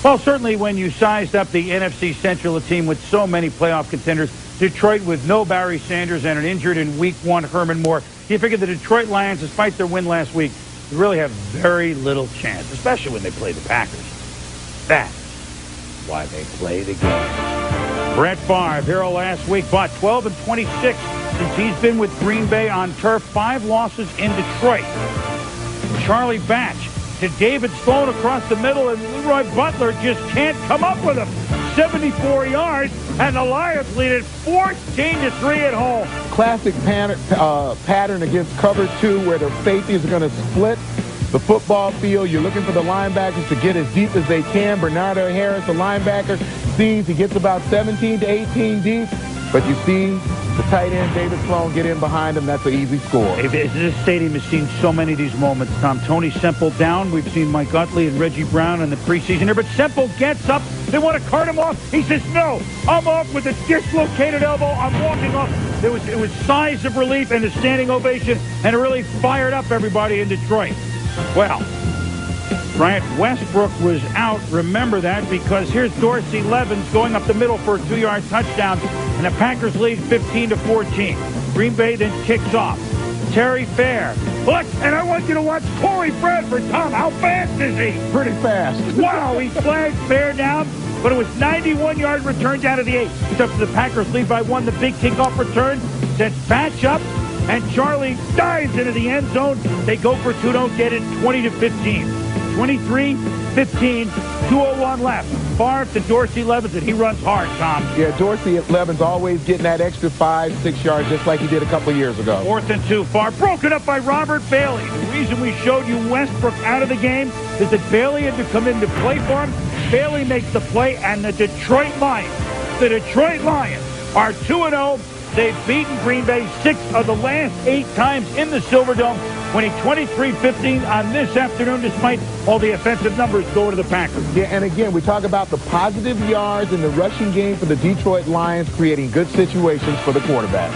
Well, certainly when you sized up the NFC Central, a team with so many playoff contenders, Detroit with no Barry Sanders and an injured in Week 1 Herman Moore, you figure the Detroit Lions, despite their win last week, really have very little chance, especially when they play the Packers. That's why they play the game. Brett Favre, hero last week, bought 12-26 since he's been with Green Bay on turf. 5 losses in Detroit. Charlie Batch to David Sloan across the middle, and Leroy Butler just can't come up with him. 74 yards, and the Lions lead it 14-3 at home. Classic pattern against cover 2 where the safeties are going to split the football field. You're looking for the linebackers to get as deep as they can. Bernardo Harris, the linebacker, sees he gets about 17 to 18 deep, but you see the tight end, David Sloan, get in behind him. That's an easy score. This stadium has seen so many of these moments, Tom. Tony Semple down. We've seen Mike Utley and Reggie Brown in the preseason here, but Semple gets up. They want to cart him off. He says, no, I'm off with a dislocated elbow. I'm walking off. It was sighs of relief and a standing ovation, and it really fired up everybody in Detroit. Well, Bryant Westbrook was out. Remember that, because here's Dorsey Levens going up the middle for a 2-yard touchdown, and the Packers lead 15-14. Green Bay then kicks off. Terry Fair. Look, and I want you to watch Corey Bradford. Tom, how fast is he? Pretty fast. Wow, he flagged Fair down, but it was 91-yard return down to the 8. It's up to the Packers lead by 1. The big kickoff return. Then patch up, and Charlie dives into the end zone. They go for 2, don't get it, 20-15. 23-15, 2:01 left. Favre to Dorsey Levens, and he runs hard, Tom. Yeah, Dorsey Levens always getting that extra 5-6 yards just like he did a couple of years ago. 4th and 2. Favre broken up by Robert Bailey. The reason we showed you Westbrook out of the game is that Bailey had to come in to play for him. Bailey makes the play, and the Detroit Lions are 2-0. They've beaten Green Bay 6 of the last 8 times in the Silverdome, winning 23-15 on this afternoon, despite all the offensive numbers going to the Packers. Yeah, and again, we talk about the positive yards in the rushing game for the Detroit Lions, creating good situations for the quarterback.